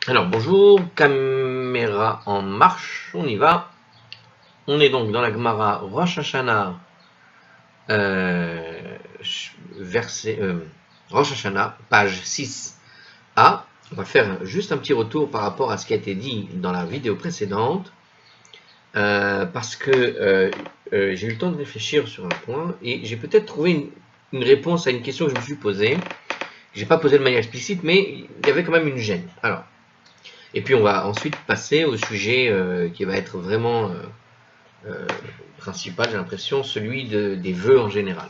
Alors bonjour, caméra en marche, on y va. On est donc dans la Gemara Rosh Hashanah, euh, verset, Rosh Hashanah, page 6a. On va faire juste un petit retour par rapport à ce qui a été dit dans la vidéo précédente, parce que j'ai eu le temps de réfléchir sur un point et j'ai peut-être trouvé une réponse à une question que je me suis posée. Je n'ai pas posé de manière explicite, mais il y avait quand même une gêne. Alors, et puis on va ensuite passer au sujet qui va être vraiment principal, j'ai l'impression, celui des vœux en général.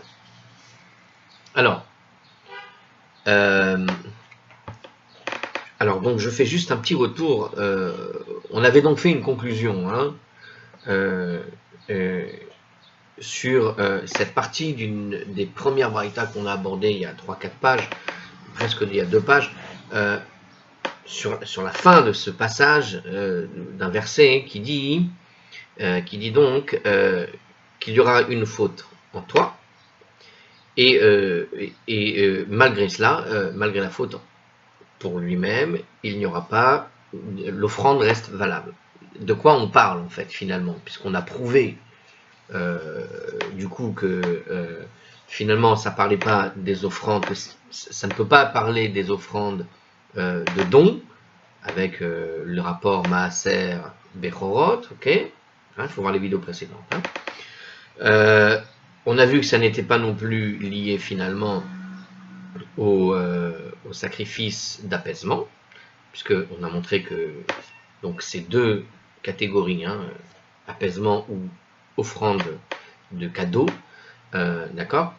Alors, euh, donc je fais juste un petit retour. On avait donc fait une conclusion euh, euh, sur cette partie des premières braïtas qu'on a abordées il y a 3-4 pages, presque il y a 2 pages, sur la fin de ce passage d'un verset qui dit donc qu'il y aura une faute en toi, et malgré cela, malgré la faute pour lui-même, il n'y aura pas, l'offrande reste valable. De quoi on parle en fait finalement, puisqu'on a prouvé du coup que finalement ça parlait pas des offrandes, ça ne peut pas parler des offrandes de dons, avec le rapport Maaser Bechorot, ok, il faut voir les vidéos précédentes. On a vu que ça n'était pas non plus lié finalement au sacrifice d'apaisement, puisqu'on a montré que donc ces deux catégories, apaisement ou offrande de cadeaux, d'accord,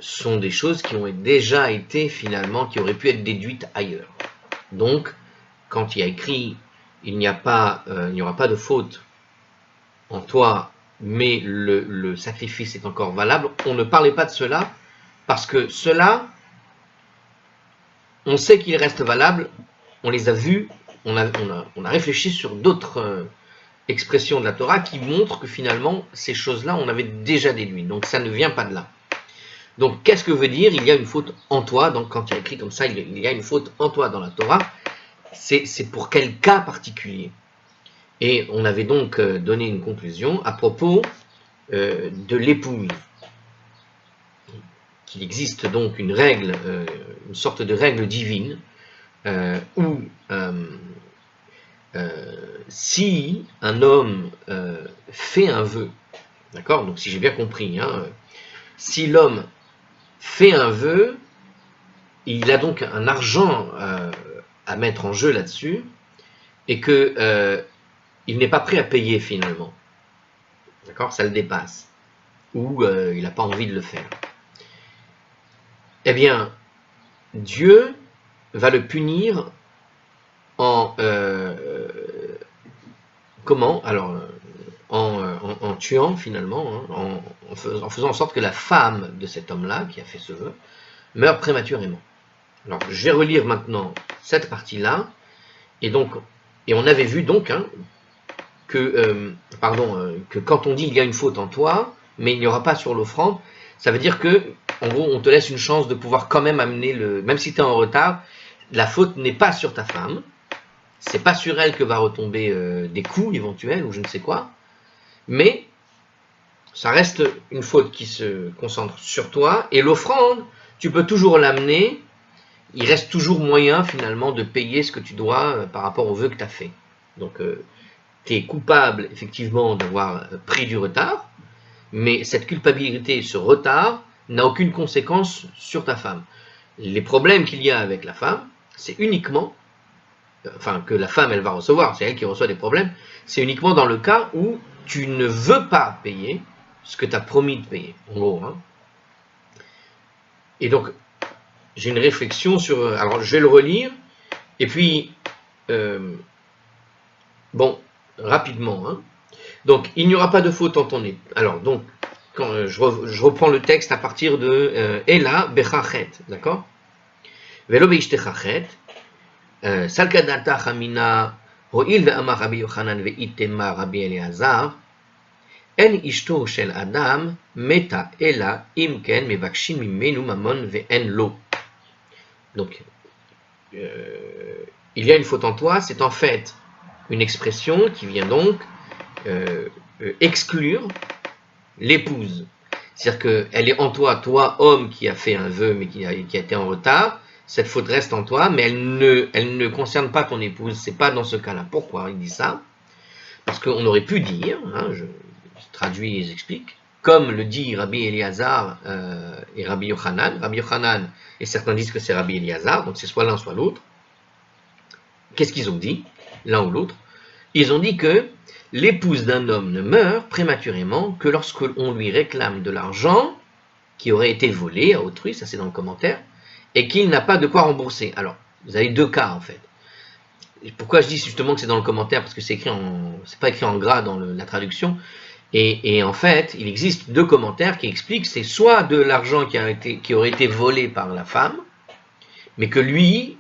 sont des choses qui ont déjà été finalement, qui auraient pu être déduites ailleurs. Donc, quand il y a écrit il n'y aura pas de faute en toi, mais le sacrifice est encore valable, on ne parlait pas de cela, parce que cela, on sait qu'il reste valable, on les a vus, on a réfléchi sur d'autres expressions de la Torah qui montrent que finalement, ces choses-là, on avait déjà déduit. Donc ça ne vient pas de là. Donc qu'est-ce que veut dire il y a une faute en toi? Donc quand il y a écrit comme ça, il y a une faute en toi dans la Torah, c'est pour quel cas particulier? Et on avait donc donné une conclusion à propos de l'épouse. Qu'il existe donc une règle, une sorte de règle divine, où si un homme fait un vœu, d'accord, donc si j'ai bien compris, si l'homme fait un vœu, il a donc un argent à mettre en jeu là-dessus, et que il n'est pas prêt à payer finalement, d'accord, ça le dépasse, ou il n'a pas envie de le faire. Eh bien, Dieu va le punir en comment? Alors, en tuant finalement, en faisant en sorte que la femme de cet homme-là, qui a fait ce vœu, meurt prématurément. Alors, je vais relire maintenant cette partie-là, et on avait vu donc que quand on dit il y a une faute en toi, mais il n'y aura pas sur l'offrande, ça veut dire que, en gros, on te laisse une chance de pouvoir quand même amener même si tu es en retard, la faute n'est pas sur ta femme, c'est pas sur elle que va retomber des coups éventuels ou je ne sais quoi, mais ça reste une faute qui se concentre sur toi, et l'offrande, tu peux toujours l'amener, il reste toujours moyen finalement de payer ce que tu dois par rapport au vœu que tu as fait. Donc tu es coupable effectivement d'avoir pris du retard, mais cette culpabilité, ce retard, n'a aucune conséquence sur ta femme. Les problèmes qu'il y a avec la femme, c'est uniquement, que la femme elle va recevoir, c'est elle qui reçoit des problèmes, c'est uniquement dans le cas où tu ne veux pas payer ce que tu as promis de payer, en gros. Et donc, j'ai une réflexion sur... Alors, je vais le relire, et puis, rapidement. Donc, il n'y aura pas de faute en ton époux. Alors, donc, quand je reprends le texte à partir de Ela Bechachet, d'accord? Velo Beishtechachet, Salkadata Chamina, Ho'il ve'amar Rabbi Yochanan ve'itema Rabbi Eleazar, En ishto shel Adam meta ela imken mevakshin mimenu mamon ve'en lo. Donc, il y a une faute en toi, c'est en fait une expression qui vient donc exclure l'épouse. C'est-à-dire qu'elle est en toi, toi homme qui a fait un vœu mais qui a été en retard, cette faute reste en toi, mais elle ne concerne pas ton épouse, c'est pas dans ce cas-là. Pourquoi il dit ça? Parce qu'on aurait pu dire, hein, je traduis et j'explique, comme le dit Rabbi Eliezer et Rabbi Yochanan, et certains disent que c'est Rabbi Eliezer, donc c'est soit l'un soit l'autre. Qu'est-ce qu'ils ont dit, l'un ou l'autre? Ils ont dit que l'épouse d'un homme ne meurt prématurément que lorsque on lui réclame de l'argent qui aurait été volé à autrui, ça c'est dans le commentaire, et qu'il n'a pas de quoi rembourser. Alors, vous avez deux cas en fait. Pourquoi je dis justement que c'est dans le commentaire? Parce que c'est pas écrit en gras dans la traduction. Et en fait, il existe deux commentaires qui expliquent, c'est soit de l'argent qui aurait été volé par la femme, mais que lui,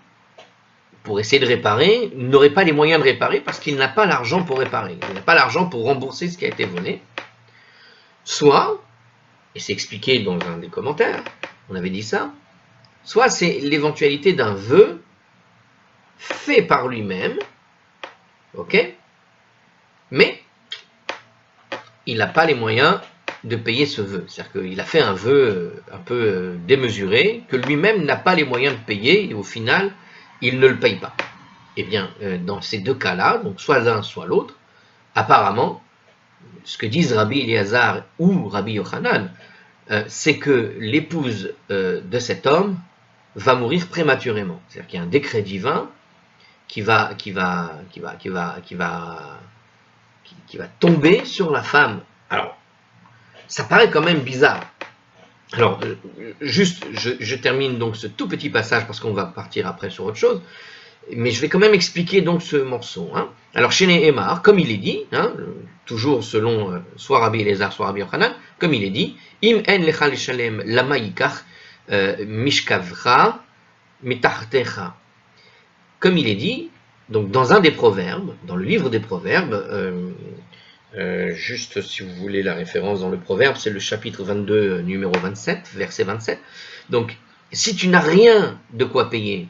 pour essayer de réparer, n'aurait pas les moyens de réparer parce qu'il n'a pas l'argent pour réparer. Il n'a pas l'argent pour rembourser ce qui a été volé. Soit, et c'est expliqué dans un des commentaires, on avait dit ça, soit c'est l'éventualité d'un vœu fait par lui-même, ok, mais il n'a pas les moyens de payer ce vœu. C'est-à-dire qu'il a fait un vœu un peu démesuré, que lui-même n'a pas les moyens de payer, et au final, il ne le paye pas. Eh bien, dans ces deux cas-là, donc soit l'un, soit l'autre, apparemment, ce que disent Rabbi Eliezer ou Rabbi Yochanan, c'est que l'épouse de cet homme va mourir prématurément. C'est-à-dire qu'il y a un décret divin qui va tomber sur la femme. Alors, ça paraît quand même bizarre. Alors, juste, je termine donc ce tout petit passage parce qu'on va partir après sur autre chose, mais je vais quand même expliquer donc ce morceau. Hein. Alors, chez Nehemar, comme il est dit, hein, toujours selon soit Rabbi Eliezer, soit Rabbi Yochanan, comme il est dit, Im en lecha lishalem lama yikach mishkavcha mitartecha. Comme il est dit, donc dans un des proverbes, dans le livre des proverbes, juste si vous voulez la référence dans le proverbe, c'est le chapitre 22, numéro 27, verset 27. Donc, si tu n'as rien de quoi payer,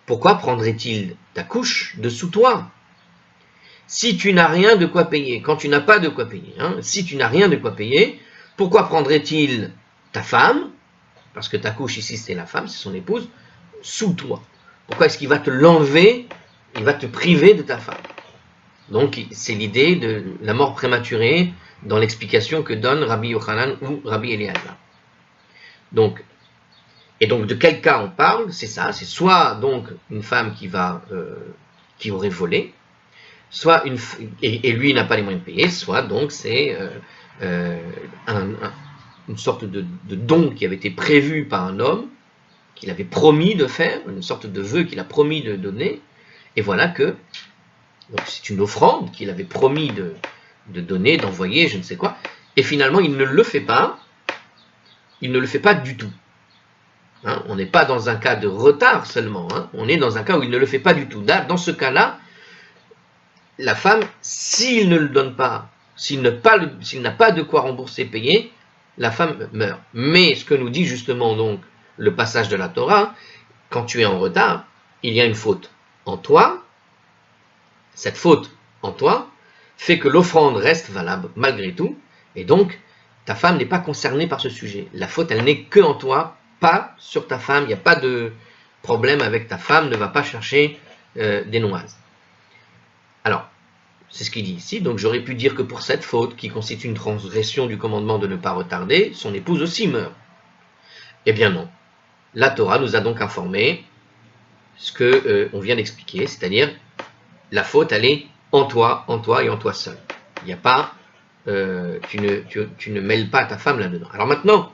pourquoi prendrait-il ta couche dessous toi? Si tu n'as rien de quoi payer, quand tu n'as pas de quoi payer, hein, si tu n'as rien de quoi payer, pourquoi prendrait-il ta femme, parce que ta couche ici c'est la femme, c'est son épouse, sous toi? Pourquoi est-ce qu'il va te l'enlever, il va te priver de ta femme? Donc c'est l'idée de la mort prématurée dans l'explication que donne Rabbi Yochanan ou Rabbi Eliezer. Donc, et donc de quel cas on parle? C'est ça, c'est soit donc une femme qui aurait volé, soit et lui n'a pas les moyens de payer, soit donc c'est une sorte de don qui avait été prévu par un homme, qu'il avait promis de faire, une sorte de vœu qu'il a promis de donner, et voilà que donc c'est une offrande qu'il avait promis de donner, d'envoyer, je ne sais quoi, et finalement il ne le fait pas, il ne le fait pas du tout. Hein, on n'est pas dans un cas de retard seulement, hein, on est dans un cas où il ne le fait pas du tout. Dans ce cas-là, la femme, s'il ne le donne pas, s'il n'a pas de quoi rembourser, payer, la femme meurt. Mais ce que nous dit justement donc le passage de la Torah, quand tu es en retard, il y a une faute en toi. Cette faute en toi fait que l'offrande reste valable malgré tout, et donc ta femme n'est pas concernée par ce sujet. La faute, elle n'est que en toi, pas sur ta femme. Il n'y a pas de problème avec ta femme, ne va pas chercher des noises. Alors, c'est ce qu'il dit ici, donc j'aurais pu dire que pour cette faute, qui constitue une transgression du commandement de ne pas retarder, son épouse aussi meurt. Eh bien non. La Torah nous a donc informé ce que on vient d'expliquer, c'est-à-dire la faute, elle est en toi et en toi seul. Il n'y a pas, tu ne mêles pas ta femme là-dedans. Alors maintenant,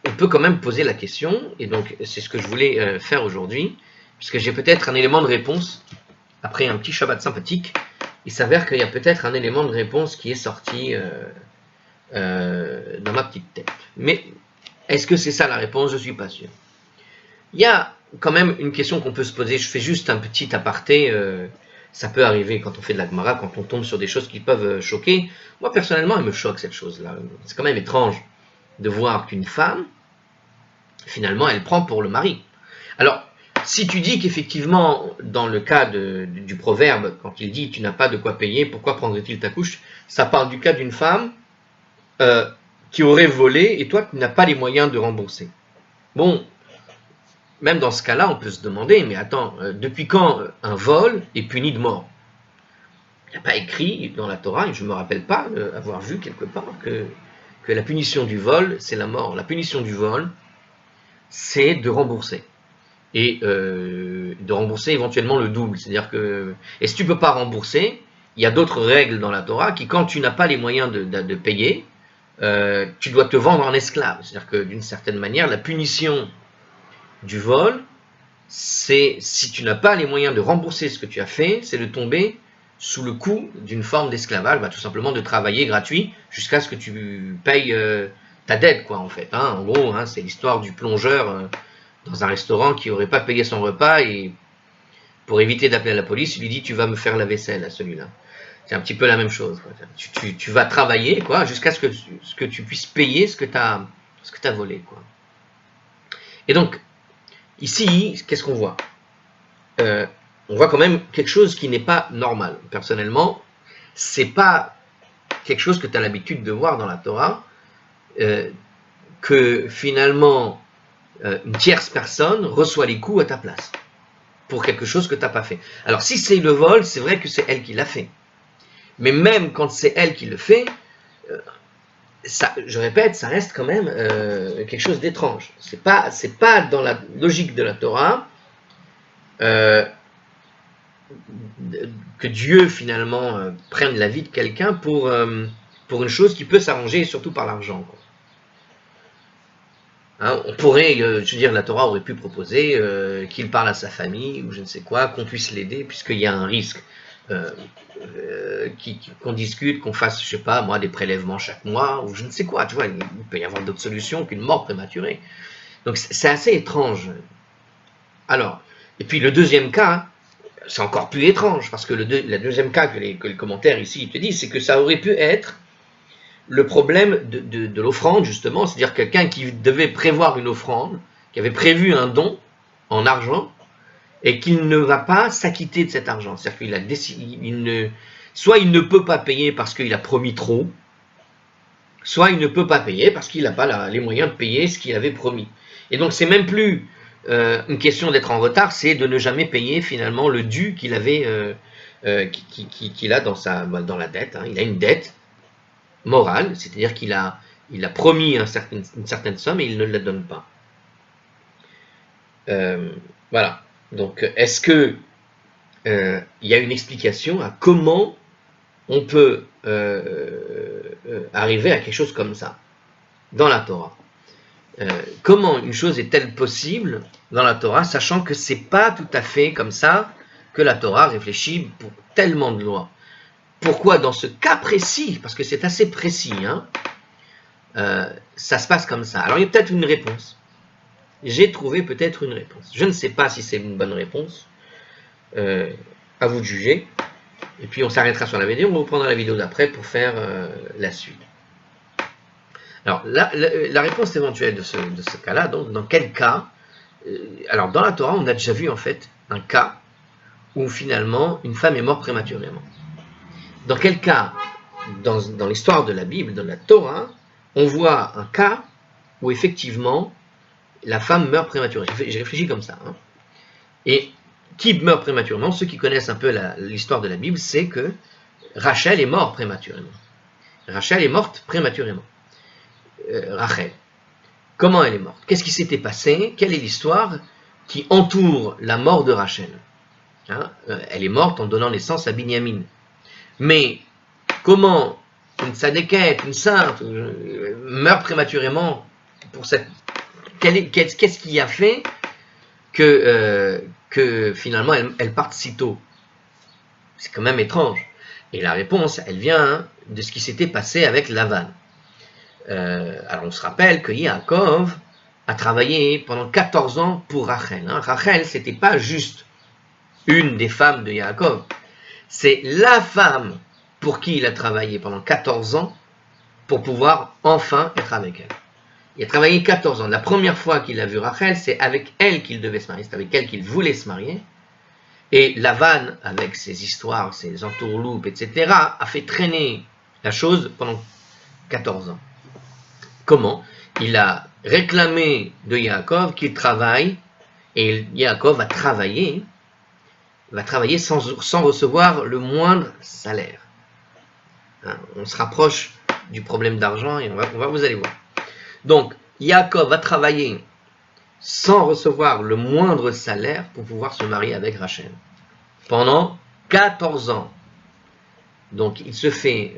on peut quand même poser la question, et donc c'est ce que je voulais faire aujourd'hui, puisque j'ai peut-être un élément de réponse, après un petit Shabbat sympathique, il s'avère qu'il y a peut-être un élément de réponse qui est sorti dans ma petite tête. Mais est-ce que c'est ça la réponse? Je ne suis pas sûr. Il y a quand même une question qu'on peut se poser. Je fais juste un petit aparté. Ça peut arriver quand on fait de la Gemara, quand on tombe sur des choses qui peuvent choquer. Moi, personnellement, elle me choque cette chose-là. C'est quand même étrange de voir qu'une femme, finalement, elle prend pour le mari. Alors, si tu dis qu'effectivement, dans le cas du proverbe, quand il dit « tu n'as pas de quoi payer, pourquoi prendrait-il ta couche ?» ça parle du cas d'une femme qui aurait volé et toi tu n'as pas les moyens de rembourser. Bon, même dans ce cas-là, on peut se demander, mais attends, depuis quand un vol est puni de mort? Il n'y a pas écrit dans la Torah, et je ne me rappelle pas avoir vu quelque part que la punition du vol, c'est la mort. La punition du vol, c'est de rembourser. Et de rembourser éventuellement le double. C'est-à-dire que, et si tu ne peux pas rembourser, il y a d'autres règles dans la Torah qui, quand tu n'as pas les moyens de payer, tu dois te vendre en esclave. C'est-à-dire que d'une certaine manière, la punition du vol, c'est, si tu n'as pas les moyens de rembourser ce que tu as fait, c'est de tomber sous le coup d'une forme d'esclavage, tout simplement de travailler gratuit jusqu'à ce que tu payes ta dette, quoi, en fait. En gros, c'est l'histoire du plongeur dans un restaurant qui n'aurait pas payé son repas et pour éviter d'appeler la police, il lui dit « tu vas me faire la vaisselle à celui-là ». C'est un petit peu la même chose, quoi. Tu vas travailler, quoi, jusqu'à ce que tu puisses payer ce que tu as volé, quoi. Et donc, ici, qu'est-ce qu'on voit? On voit quand même quelque chose qui n'est pas normal. Personnellement, c'est pas quelque chose que tu as l'habitude de voir dans la Torah, que finalement une tierce personne reçoit les coups à ta place pour quelque chose que tu n'as pas fait. Alors si c'est le vol, c'est vrai que c'est elle qui l'a fait. Mais même quand c'est elle qui le fait, ça, je répète, ça reste quand même quelque chose d'étrange. C'est pas dans la logique de la Torah que Dieu finalement prenne la vie de quelqu'un pour une chose qui peut s'arranger, surtout par l'argent. On pourrait, je veux dire, la Torah aurait pu proposer qu'il parle à sa famille ou je ne sais quoi, qu'on puisse l'aider puisqu'il y a un risque. Qu'on discute, qu'on fasse, je sais pas, moi, des prélèvements chaque mois, ou je ne sais quoi, tu vois, il peut y avoir d'autres solutions qu'une mort prématurée. Donc c'est assez étrange. Alors, et puis le deuxième cas, c'est encore plus étrange, parce que le deuxième cas que les commentaires ici te disent, c'est que ça aurait pu être le problème de l'offrande, justement, c'est-à-dire quelqu'un qui devait prévoir une offrande, qui avait prévu un don en argent, et qu'il ne va pas s'acquitter de cet argent. C'est-à-dire qu'il a décidé, soit il ne peut pas payer parce qu'il a promis trop, soit il ne peut pas payer parce qu'il n'a pas les moyens de payer ce qu'il avait promis. Et donc c'est même plus une question d'être en retard, c'est de ne jamais payer finalement le dû qu'il avait, qu'il a dans la dette. Il a une dette morale, c'est-à-dire qu'il a promis une certaine somme et il ne la donne pas. Voilà. Donc, est-ce que il y a une explication à comment on peut arriver à quelque chose comme ça dans la Torah? Comment une chose est-elle possible dans la Torah, sachant que c'est pas tout à fait comme ça que la Torah réfléchit pour tellement de lois? Pourquoi dans ce cas précis, parce que c'est assez précis, ça se passe comme ça? Alors il y a peut-être une réponse. J'ai trouvé peut-être une réponse. Je ne sais pas si c'est une bonne réponse. À vous de juger. Et puis on s'arrêtera sur la vidéo. On reprendra la vidéo d'après pour faire la suite. Alors la réponse éventuelle de ce cas-là, donc dans quel cas? Alors dans la Torah, on a déjà vu en fait un cas où finalement une femme est morte prématurément. Dans quel cas, dans l'histoire de la Bible, dans la Torah, on voit un cas où effectivement la femme meurt prématurément. J'ai réfléchi comme ça. Et qui meurt prématurément? Ceux qui connaissent un peu l'histoire de la Bible, c'est que Rachel est morte prématurément. Rachel est morte prématurément. Rachel. Comment elle est morte? Qu'est-ce qui s'était passé? Quelle est l'histoire qui entoure la mort de Rachel? Elle est morte en donnant naissance à Binyamin. Mais comment une tzadékette, une sainte, meurt prématurément pour cette... Qu'est-ce qui a fait que finalement elle parte si tôt? C'est quand même étrange. Et la réponse, elle vient de ce qui s'était passé avec Lavan. Alors on se rappelle que Yaakov a travaillé pendant 14 ans pour Rachel. Rachel, c'était pas juste une des femmes de Yaakov. C'est la femme pour qui il a travaillé pendant 14 ans pour pouvoir enfin être avec elle. Il a travaillé 14 ans. La première fois qu'il a vu Rachel, c'est avec elle qu'il devait se marier, c'est avec elle qu'il voulait se marier. Et Lavan, avec ses histoires, ses entourloupes, etc., a fait traîner la chose pendant 14 ans. Comment? Il a réclamé de Yaakov qu'il travaille, et Yaakov va travailler sans recevoir le moindre salaire. Hein, on se rapproche du problème d'argent et on va vous allez voir. Donc, Yaakov va travailler sans recevoir le moindre salaire pour pouvoir se marier avec Rachel. Pendant 14 ans. Donc, il se fait...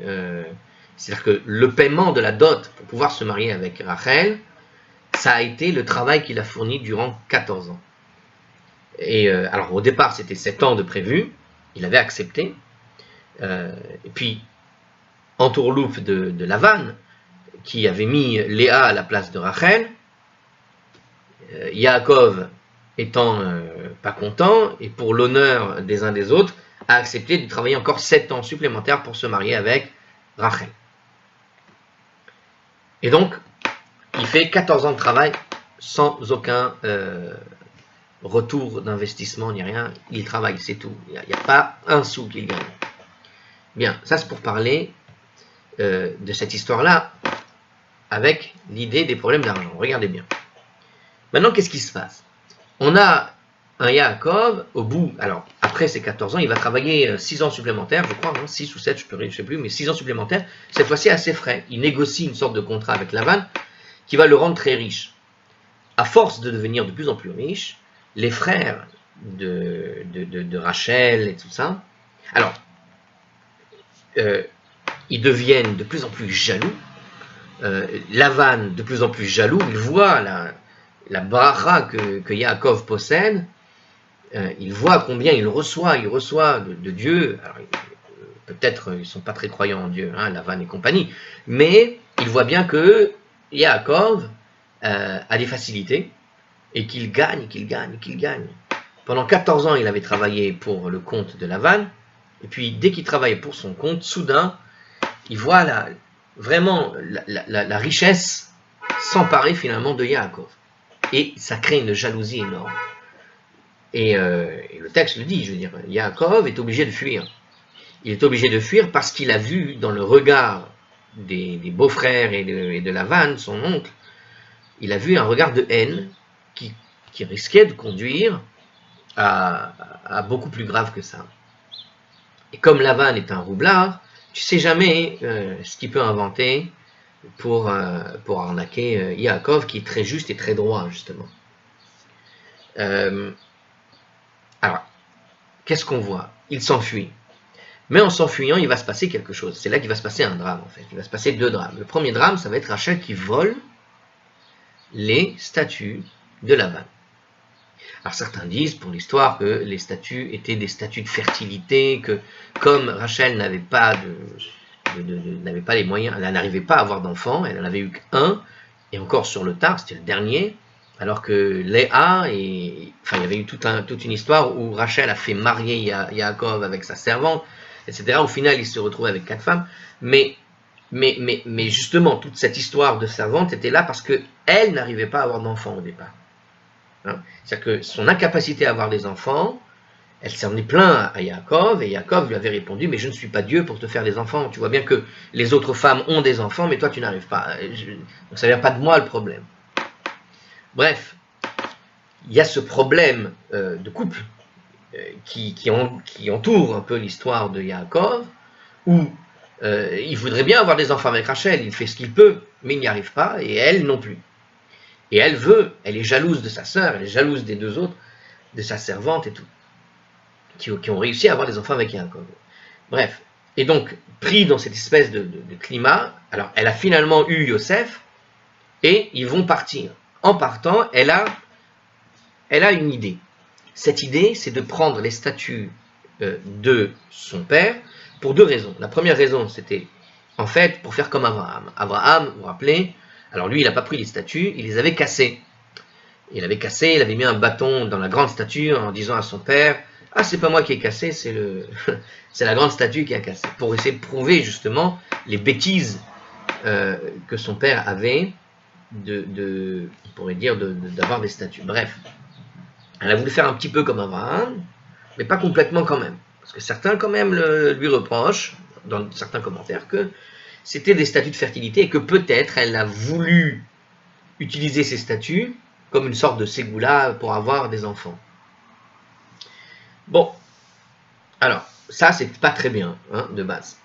c'est-à-dire que le paiement de la dot pour pouvoir se marier avec Rachel, ça a été le travail qu'il a fourni durant 14 ans. Et alors, au départ, c'était 7 ans de prévu. Il avait accepté. Et puis, entourloupe de Lavan, qui avait mis Léa à la place de Rachel, Yaakov étant pas content, et pour l'honneur des uns des autres, a accepté de travailler encore 7 ans supplémentaires pour se marier avec Rachel. Et donc, il fait 14 ans de travail sans aucun retour d'investissement ni rien. Il travaille, c'est tout. Il n'y a pas un sou qu'il gagne. Bien, ça c'est pour parler de cette histoire-là avec l'idée des problèmes d'argent. Regardez bien. Maintenant, qu'est-ce qui se passe? On a un Yaakov, au bout, alors après ces 14 ans, il va travailler 6 ans supplémentaires, je crois, hein, 6 ou 7, je ne sais plus, mais 6 ans supplémentaires, cette fois-ci à ses frais. Il négocie une sorte de contrat avec Lavan qui va le rendre très riche. À force de devenir de plus en plus riche, les frères de Rachel et tout ça, alors, ils deviennent de plus en plus jaloux. Lavan, de plus en plus jaloux, il voit la bracha que Yaakov possède, il voit combien il reçoit de Dieu. Alors, peut-être ils ne sont pas très croyants en Dieu, hein, Lavan et compagnie, mais il voit bien que Yaakov a des facilités et qu'il gagne. Pendant 14 ans, il avait travaillé pour le compte de Lavan, et puis dès qu'il travaillait pour son compte, soudain, il voit vraiment la richesse s'emparer finalement de Yaakov. Et ça crée une jalousie énorme. Et le texte le dit, je veux dire, Yaakov est obligé de fuir. Il est obligé de fuir parce qu'il a vu dans le regard des beaux-frères et de Lavan, son oncle, il a vu un regard de haine qui risquait de conduire à beaucoup plus grave que ça. Et comme Lavan est un roublard, tu sais jamais ce qu'il peut inventer pour arnaquer Yaakov, qui est très juste et très droit, justement. Alors, qu'est-ce qu'on voit? Il s'enfuit. Mais en s'enfuyant, il va se passer quelque chose. C'est là qu'il va se passer un drame, en fait. Il va se passer 2 drames. Le premier drame, ça va être Rachel qui vole les statues de Lavan. Alors certains disent, pour l'histoire, que les statues étaient des statues de fertilité, que comme Rachel n'avait pas les moyens, elle n'arrivait pas à avoir d'enfants, elle n'en avait eu qu'un, et encore sur le tard, c'était le dernier, alors que Léa, il y avait eu toute une histoire où Rachel a fait marier Yaakov avec sa servante, etc. Au final, il se retrouve avec 4 femmes, mais justement, toute cette histoire de servante était là parce qu'elle n'arrivait pas à avoir d'enfants au départ. Hein? C'est-à-dire que son incapacité à avoir des enfants, elle s'en est plaint à Yaakov, et Yaakov lui avait répondu, mais je ne suis pas Dieu pour te faire des enfants. Tu vois bien que les autres femmes ont des enfants, mais toi tu n'arrives pas. Donc ça ne vient pas de moi le problème. Bref, il y a ce problème de couple qui entoure un peu l'histoire de Yaakov, où il voudrait bien avoir des enfants avec Rachel, il fait ce qu'il peut, mais il n'y arrive pas, et elle non plus. Et elle est jalouse de sa sœur, elle est jalouse des 2 autres, de sa servante et tout, qui ont réussi à avoir des enfants avec Yaakov. Bref, et donc, pris dans cette espèce de climat, alors elle a finalement eu Yosef, et ils vont partir. En partant, elle a une idée. Cette idée, c'est de prendre les statues de son père, pour 2 raisons. La première raison, c'était, en fait, pour faire comme Abraham. Abraham, vous vous rappelez, alors lui, il n'a pas pris les statues, il les avait cassées. Il avait mis un bâton dans la grande statue en disant à son père, « Ah, c'est pas moi qui ai cassé, c'est la grande statue qui a cassé. » Pour essayer de prouver justement les bêtises que son père avait on pourrait dire, d'avoir des statues. Bref, elle a voulu faire un petit peu comme Abraham, mais pas complètement quand même. Parce que certains quand même lui reprochent, dans certains commentaires, que c'était des statues de fertilité et que peut-être elle a voulu utiliser ces statues comme une sorte de ségoula pour avoir des enfants. Bon, alors, ça c'est pas très bien, hein, de base.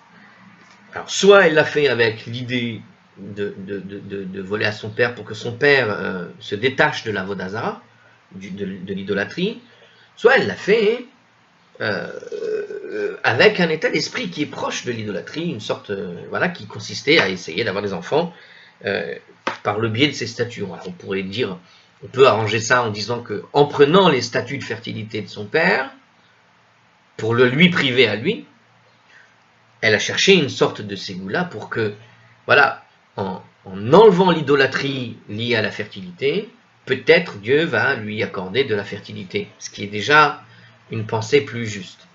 Alors, soit elle l'a fait avec l'idée de voler à son père pour que son père se détache de la Vodazara, de l'idolâtrie, soit elle l'a fait avec un état d'esprit qui est proche de l'idolâtrie, une sorte, voilà, qui consistait à essayer d'avoir des enfants par le biais de ces statues. Alors, on pourrait dire, on peut arranger ça en disant que, en prenant les statues de fertilité de son père, pour le lui priver à lui, elle a cherché une sorte de ségoula pour que, voilà, en enlevant l'idolâtrie liée à la fertilité, peut-être Dieu va lui accorder de la fertilité, ce qui est déjà une pensée plus juste.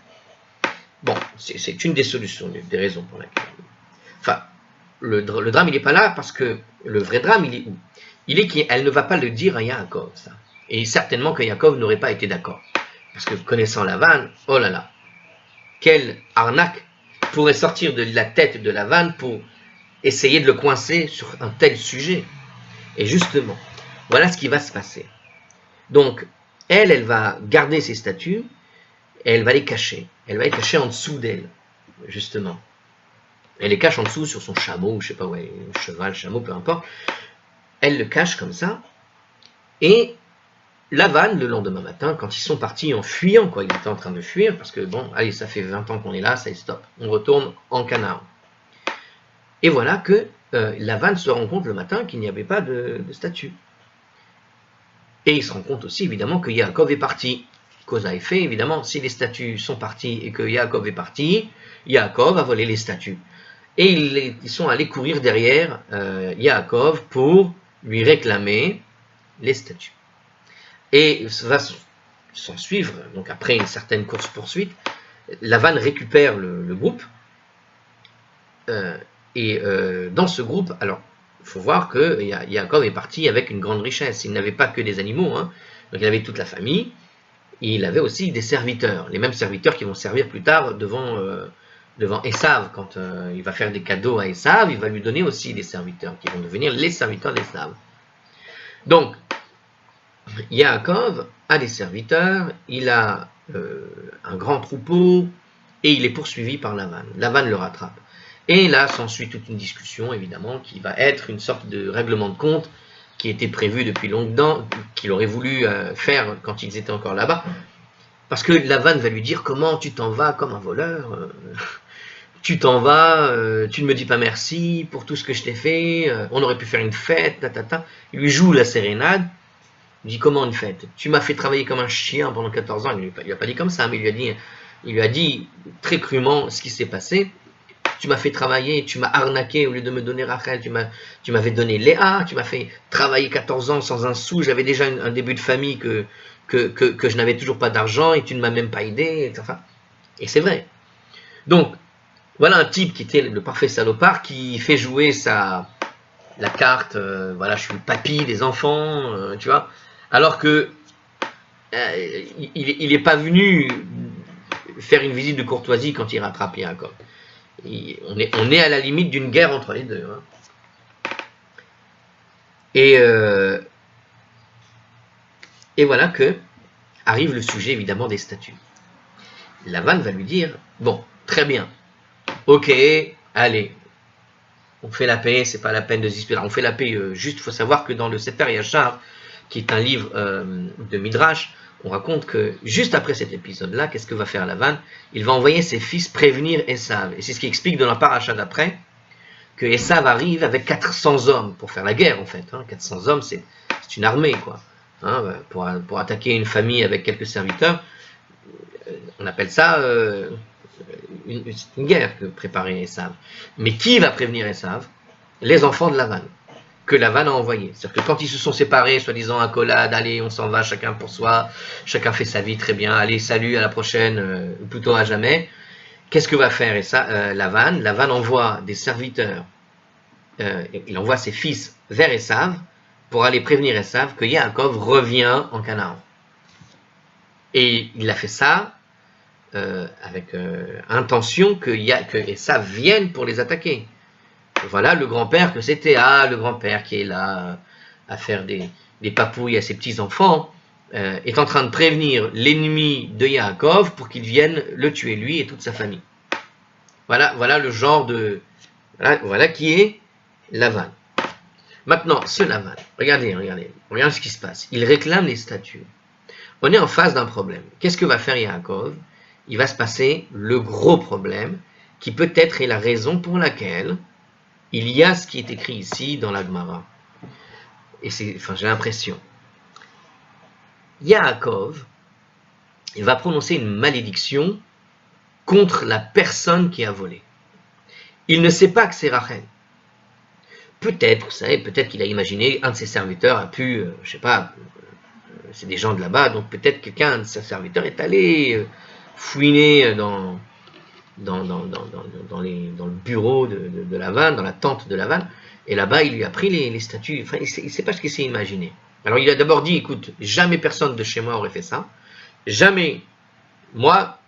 Bon, c'est une des solutions, des raisons pour laquelle. Enfin, le drame, il n'est pas là parce que le vrai drame, il est où? Il est qu'elle ne va pas le dire à Yaakov, ça. Et certainement que Yaakov n'aurait pas été d'accord. Parce que connaissant Lavan, oh là là, quelle arnaque pourrait sortir de la tête de Lavan pour essayer de le coincer sur un tel sujet. Et justement, voilà ce qui va se passer. Donc, elle va garder ses statues, et elle va les cacher. Elle va les cacher en dessous d'elle, justement. Elle les cache en dessous sur son chameau, ou je sais pas, ouais, cheval, chameau, peu importe. Elle le cache comme ça, et Lavan, le lendemain matin, quand ils sont partis en fuyant, quoi, il était en train de fuir, parce que bon, allez, ça fait 20 ans qu'on est là, ça y est, stop. On retourne en Canaan. Et voilà que Lavan se rend compte le matin qu'il n'y avait pas de statue. Et il se rend compte aussi, évidemment, que Yaakov est parti. Cause à effet, évidemment, si les statues sont parties et que Yaakov est parti, Yaakov a volé les statues. Et ils sont allés courir derrière Yaakov pour lui réclamer les statues. Et ça va s'en suivre, donc après une certaine course-poursuite, Lavan récupère le groupe, et dans ce groupe, alors, il faut voir que Yaakov est parti avec une grande richesse. Il n'avait pas que des animaux, hein. Donc il avait toute la famille, et il avait aussi des serviteurs, les mêmes serviteurs qui vont servir plus tard devant Esav. Quand il va faire des cadeaux à Esav, il va lui donner aussi des serviteurs, qui vont devenir les serviteurs d'Esav. Donc, Yaakov a des serviteurs, il a un grand troupeau, et il est poursuivi par Lavan. Lavan le rattrape. Et là s'ensuit toute une discussion, évidemment, qui va être une sorte de règlement de compte qui était prévu depuis longtemps, qu'il aurait voulu faire quand ils étaient encore là-bas. Parce que Lavan va lui dire, comment tu t'en vas comme un voleur, tu t'en vas, tu ne me dis pas merci pour tout ce que je t'ai fait, on aurait pu faire une fête, tatata. Il lui joue la sérénade, il dit, comment une fête? Tu m'as fait travailler comme un chien pendant 14 ans, il ne lui a pas dit comme ça, mais il lui a dit très crûment ce qui s'est passé. Tu m'as fait travailler, tu m'as arnaqué au lieu de me donner Rachel, tu m'avais donné Léa, tu m'as fait travailler 14 ans sans un sou, j'avais déjà un début de famille que je n'avais toujours pas d'argent et tu ne m'as même pas aidé, enfin, et c'est vrai. Donc, voilà un type qui était le parfait salopard qui fait jouer la carte, voilà, je suis le papy des enfants, tu vois, alors que il n'est pas venu faire une visite de courtoisie quand il rattrape Yaakov. On est à la limite d'une guerre entre les deux. Hein. Et voilà que arrive le sujet évidemment des statues. Lavan va lui dire, bon, très bien, ok, allez, on fait la paix, c'est pas la peine de se disputer. On fait la paix, juste, il faut savoir que dans le Sefer Yachar, qui est un livre de Midrash, on raconte que juste après cet épisode-là, qu'est-ce que va faire Lavan? Il va envoyer ses fils prévenir Esav. Et c'est ce qui explique dans la paracha d'après, que Esav arrive avec 400 hommes pour faire la guerre, en fait. Hein. 400 hommes, c'est une armée, quoi. Hein, pour attaquer une famille avec quelques serviteurs, on appelle ça une guerre que préparait Esav. Mais qui va prévenir Esav? Les enfants de Lavan, que Lavan a envoyé. C'est-à-dire que quand ils se sont séparés, soi-disant accolade, allez, on s'en va, chacun pour soi, chacun fait sa vie, très bien, allez, salut, à la prochaine, ou plutôt à jamais. Qu'est-ce que va faire Lavan? Lavan envoie des serviteurs, il envoie ses fils vers Esav pour aller prévenir Esav que Yaakov revient en Canaan. Et il a fait ça avec intention que Esav vienne pour les attaquer. Et voilà le grand-père que c'était. Ah, le grand-père qui est là à faire des papouilles à ses petits-enfants, est en train de prévenir l'ennemi de Yaakov pour qu'il vienne le tuer, lui et toute sa famille. Voilà le genre de... Voilà qui est Lavan. Maintenant, ce Lavan, regardez ce qui se passe. Il réclame les statues. On est en face d'un problème. Qu'est-ce que va faire Yaakov? Il va se passer le gros problème, qui peut-être est la raison pour laquelle il y a ce qui est écrit ici dans la Gemara. Et j'ai l'impression. Yaakov, il va prononcer une malédiction contre la personne qui a volé. Il ne sait pas que c'est Rachel. Peut-être, vous savez, peut-être qu'il a imaginé, un de ses serviteurs a pu, je sais pas, c'est des gens de là-bas, donc peut-être qu'un de ses serviteurs est allé fouiner dans le bureau de Lavan, dans la tente de Lavan, et là-bas il lui a pris les statues. Enfin, il ne sait pas ce qu'il s'est imaginé. Alors il a d'abord dit, écoute, jamais personne de chez moi aurait fait ça, jamais moi,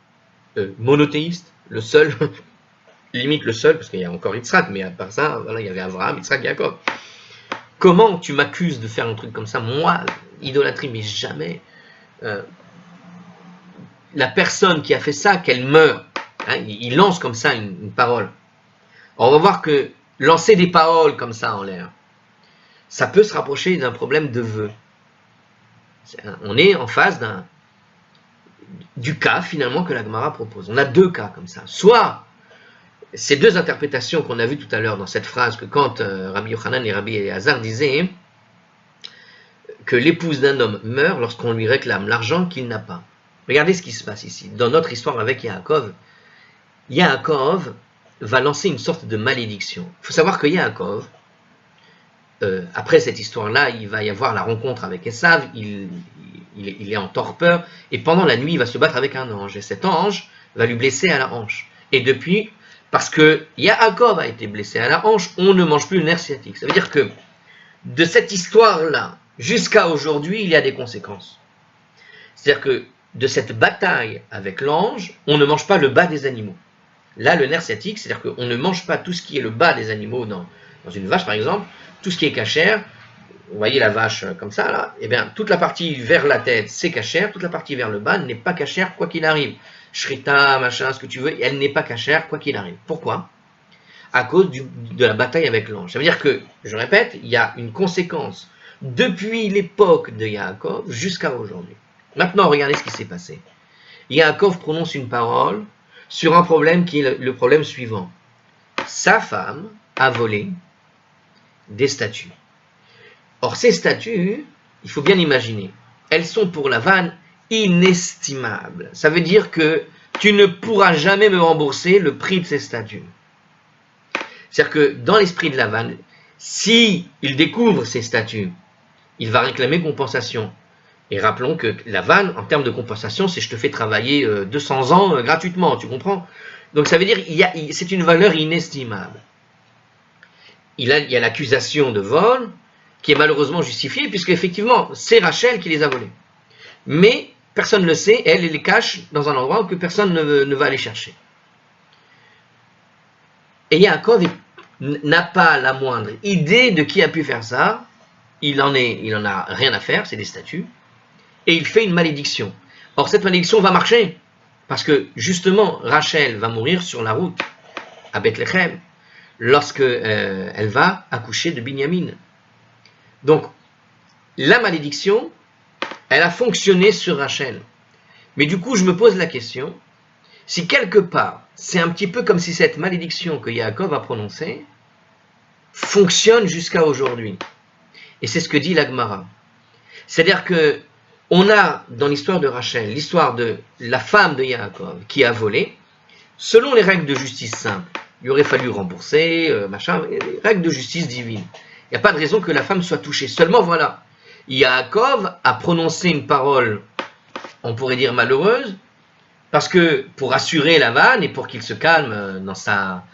monothéiste, le seul, limite le seul, parce qu'il y a encore Yitzhak, mais à part ça, voilà, il y avait Abraham, Yitzhak, Jacob. Comment tu m'accuses de faire un truc comme ça? Moi, idolâtrie, mais jamais. La personne qui a fait ça, qu'elle meurt. Hein, il lance comme ça une parole. Alors, on va voir que lancer des paroles comme ça en l'air, ça peut se rapprocher d'un problème de vœu. On est en face du cas finalement que la Gemara propose. On a deux cas comme ça. Soit ces deux interprétations qu'on a vues tout à l'heure dans cette phrase, que quand Rabbi Yochanan et Rabbi Eliezer disaient que l'épouse d'un homme meurt lorsqu'on lui réclame l'argent qu'il n'a pas. Regardez ce qui se passe ici. Dans notre histoire avec Yaakov, Yaakov va lancer une sorte de malédiction. Il faut savoir que Yaakov, après cette histoire-là, il va y avoir la rencontre avec Esav, il est en torpeur, et pendant la nuit, il va se battre avec un ange. Et cet ange va lui blesser à la hanche. Et depuis, parce que Yaakov a été blessé à la hanche, on ne mange plus le nerf sciatique. Ça veut dire que de cette histoire-là jusqu'à aujourd'hui, il y a des conséquences. C'est-à-dire que de cette bataille avec l'ange, on ne mange pas le bas des animaux. Là, le nerf sciatique, c'est-à-dire qu'on ne mange pas tout ce qui est le bas des animaux dans une vache, par exemple, tout ce qui est cachère. Vous voyez la vache comme ça, là, eh bien, toute la partie vers la tête, c'est cachère, toute la partie vers le bas n'est pas cachère, quoi qu'il arrive. Shrita, machin, ce que tu veux, elle n'est pas cachère, quoi qu'il arrive. Pourquoi? À cause de la bataille avec l'ange. Ça veut dire que, je répète, il y a une conséquence depuis l'époque de Yaakov jusqu'à aujourd'hui. Maintenant, regardez ce qui s'est passé. Yaakov prononce une parole sur un problème qui est le problème suivant. Sa femme a volé des statues. Or, ces statues, il faut bien imaginer, elles sont pour Lavan inestimables. Ça veut dire que tu ne pourras jamais me rembourser le prix de ces statues. C'est-à-dire que dans l'esprit de Lavan, si il découvre ces statues, il va réclamer compensation. Et rappelons que Lavan, en termes de compensation, c'est je te fais travailler 200 ans gratuitement, tu comprends? Donc ça veut dire c'est une valeur inestimable. Il y a l'accusation de vol qui est malheureusement justifiée, puisque effectivement, c'est Rachel qui les a volés. Mais personne ne le sait, elle les cache dans un endroit où personne ne va aller chercher. Et Yaakov n'a pas la moindre idée de qui a pu faire ça. Il en a rien à faire, c'est des statues. Et il fait une malédiction. Or, cette malédiction va marcher. Parce que, justement, Rachel va mourir sur la route à Bethléem lorsque elle va accoucher de Binyamin. Donc, la malédiction, elle a fonctionné sur Rachel. Mais du coup, je me pose la question, si quelque part, c'est un petit peu comme si cette malédiction que Yaakov a prononcée fonctionne jusqu'à aujourd'hui. Et c'est ce que dit la Gemara. C'est-à-dire que on a dans l'histoire de Rachel, l'histoire de la femme de Yaakov qui a volé, selon les règles de justice simples. Il aurait fallu rembourser, les règles de justice divine. Il n'y a pas de raison que la femme soit touchée. Seulement voilà, Yaakov a prononcé une parole, on pourrait dire malheureuse, parce que pour assurer Lavan et pour qu'il se calme dans sa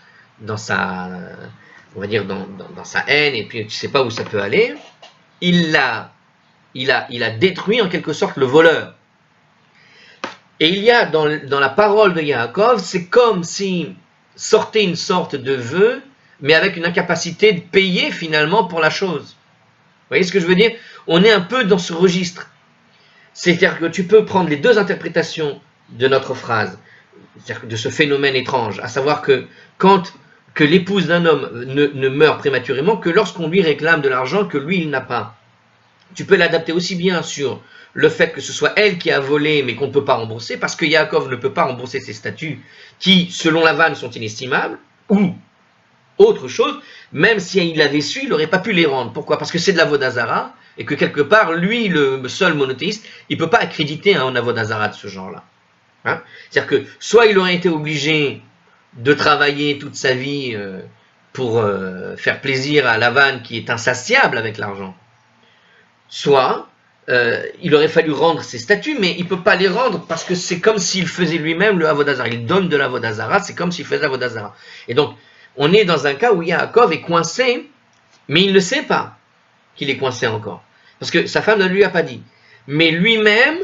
on va dire dans sa haine, et puis tu sais pas où ça peut aller, il a détruit en quelque sorte le voleur. Et il y a dans la parole de Yaakov, c'est comme si sortait une sorte de vœu, mais avec une incapacité de payer finalement pour la chose. Vous voyez ce que je veux dire? On est un peu dans ce registre. C'est-à-dire que tu peux prendre les deux interprétations de notre phrase, c'est-à-dire de ce phénomène étrange, à savoir que quand que l'épouse d'un homme ne meurt prématurément que lorsqu'on lui réclame de l'argent que lui il n'a pas. Tu peux l'adapter aussi bien sur le fait que ce soit elle qui a volé mais qu'on ne peut pas rembourser, parce que Yaakov ne peut pas rembourser ses statuts qui, selon la vanne, sont inestimables, ou autre chose, même s'il avait su, il n'aurait pas pu les rendre. Pourquoi? Parce que c'est de l'avodazara, et que quelque part, lui, le seul monothéiste, il ne peut pas accréditer un avodazara de ce genre-là. Hein? C'est-à-dire que soit il aurait été obligé de travailler toute sa vie pour faire plaisir à Lavan qui est insatiable avec l'argent, soit il aurait fallu rendre ses statuts, mais il ne peut pas les rendre parce que c'est comme s'il faisait lui-même le avodazara. Il donne de l'avodazara, c'est comme s'il faisait l'avodazara. Et donc, on est dans un cas où Yaakov est coincé, mais il ne sait pas qu'il est coincé encore. Parce que sa femme ne lui a pas dit. Mais lui-même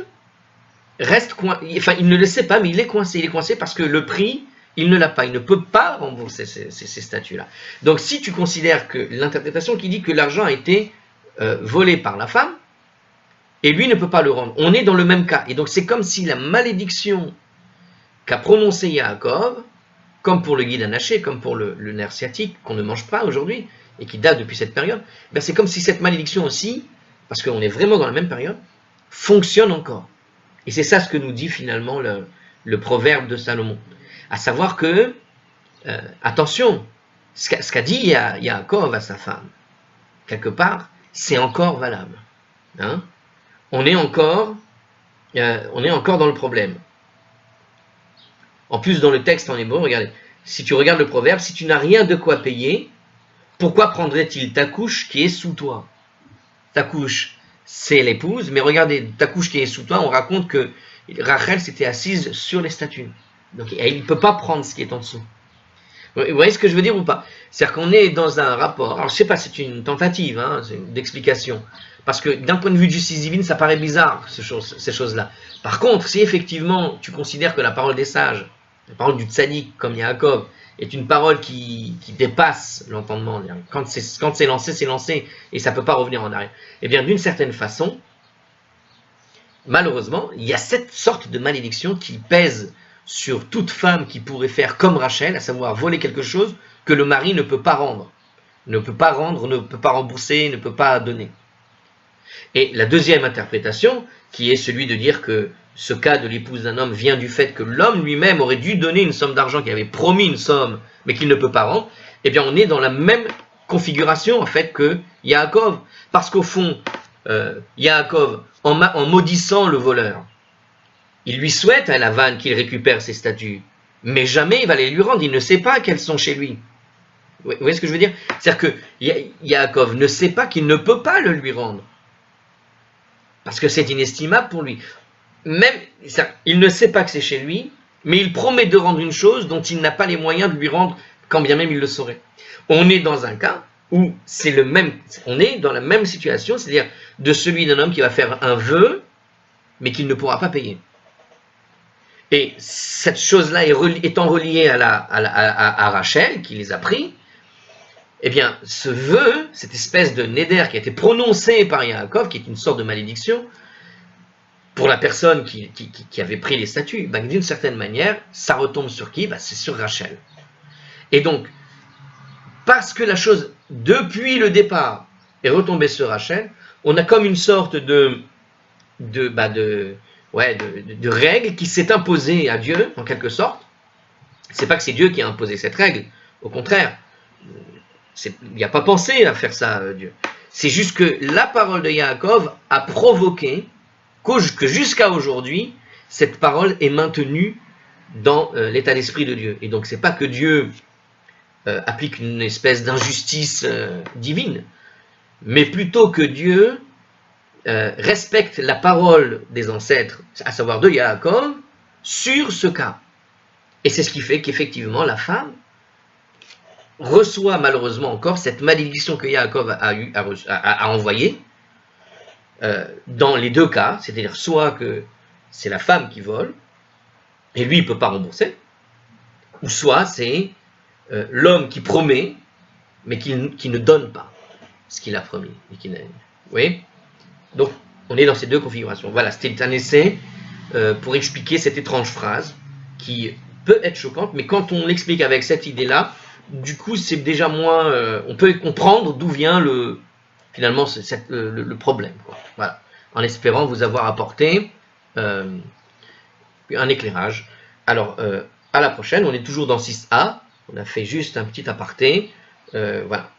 reste coincé. Enfin, il ne le sait pas, mais il est coincé. Il est coincé parce que le prix, il ne l'a pas. Il ne peut pas rembourser ces statuts-là. Donc, si tu considères que l'interprétation qui dit que l'argent a été volé par la femme, et lui ne peut pas le rendre, on est dans le même cas. Et donc, c'est comme si la malédiction qu'a prononcée Yaakov, comme pour le guide anaché, comme pour le nerf sciatique, qu'on ne mange pas aujourd'hui, et qui date depuis cette période, ben c'est comme si cette malédiction aussi, parce qu'on est vraiment dans la même période, fonctionne encore. Et c'est ça ce que nous dit finalement le proverbe de Salomon. À savoir que, attention, ce qu'a dit Yaakov à sa femme, quelque part, c'est encore valable. Hein? On est encore dans le problème. En plus, dans le texte en hébreu, regardez, si tu regardes le proverbe, si tu n'as rien de quoi payer, pourquoi prendrait-il ta couche qui est sous toi? Ta couche, c'est l'épouse, mais regardez, ta couche qui est sous toi, on raconte que Rachel s'était assise sur les statues. Donc, il ne peut pas prendre ce qui est en dessous. Vous voyez ce que je veux dire ou pas? C'est-à-dire qu'on est dans un rapport, alors je ne sais pas, c'est une tentative d'explication, parce que d'un point de vue de justice divine, ça paraît bizarre, ces choses-là. Par contre, si effectivement tu considères que la parole des sages, la parole du tzaddik comme Yaakov, est une parole qui dépasse l'entendement. Quand c'est lancé, et ça ne peut pas revenir en arrière. Eh bien, d'une certaine façon, malheureusement, il y a cette sorte de malédiction qui pèse sur toute femme qui pourrait faire comme Rachel, à savoir voler quelque chose que le mari ne peut pas rendre. Ne peut pas rembourser, ne peut pas donner. Et la deuxième interprétation, qui est celui de dire que ce cas de l'épouse d'un homme vient du fait que l'homme lui-même aurait dû donner une somme d'argent, qu'il avait promis une somme, mais qu'il ne peut pas rendre, eh bien on est dans la même configuration en fait que Yaakov. Parce qu'au fond, Yaakov, en maudissant le voleur, il lui souhaite à Lavan qu'il récupère ses statuts, mais jamais il va les lui rendre, il ne sait pas qu'elles sont chez lui. Vous voyez ce que je veux dire? C'est-à-dire que Yaakov ne sait pas qu'il ne peut pas le lui rendre, parce que c'est inestimable pour lui. Même, il ne sait pas que c'est chez lui, mais il promet de rendre une chose dont il n'a pas les moyens de lui rendre, quand bien même il le saurait. On est dans un cas où on est dans la même situation, c'est-à-dire de celui d'un homme qui va faire un vœu, mais qu'il ne pourra pas payer. Et cette chose-là étant reliée à Rachel, qui les a pris, eh bien, ce vœu, cette espèce de néder qui a été prononcé par Yaakov, qui est une sorte de malédiction, pour la personne qui avait pris les statuts, ben, d'une certaine manière, ça retombe sur qui? Ben, c'est sur Rachel. Et donc, parce que la chose, depuis le départ, est retombée sur Rachel, on a comme une sorte de règle qui s'est imposée à Dieu, en quelque sorte. C'est pas que c'est Dieu qui a imposé cette règle, au contraire, il n'y a pas pensé à faire ça, Dieu. C'est juste que la parole de Yaakov a provoqué que jusqu'à aujourd'hui, cette parole est maintenue dans l'état d'esprit de Dieu. Et donc, c'est pas que Dieu applique une espèce d'injustice divine, mais plutôt que Dieu respecte la parole des ancêtres, à savoir de Yaakov, sur ce cas. Et c'est ce qui fait qu'effectivement, la femme reçoit malheureusement encore cette malédiction que Yaakov a envoyée, dans les deux cas, c'est-à-dire soit que c'est la femme qui vole, et lui il ne peut pas rembourser, ou soit c'est l'homme qui promet, mais qui ne donne pas ce qu'il a promis. Vous voyez? Donc, on est dans ces deux configurations. Voilà, c'était un essai pour expliquer cette étrange phrase qui peut être choquante, mais quand on l'explique avec cette idée-là, du coup, c'est déjà moins... on peut comprendre d'où vient finalement le problème. Quoi. Voilà. En espérant vous avoir apporté un éclairage. Alors, à la prochaine, on est toujours dans 6A. On a fait juste un petit aparté. Voilà.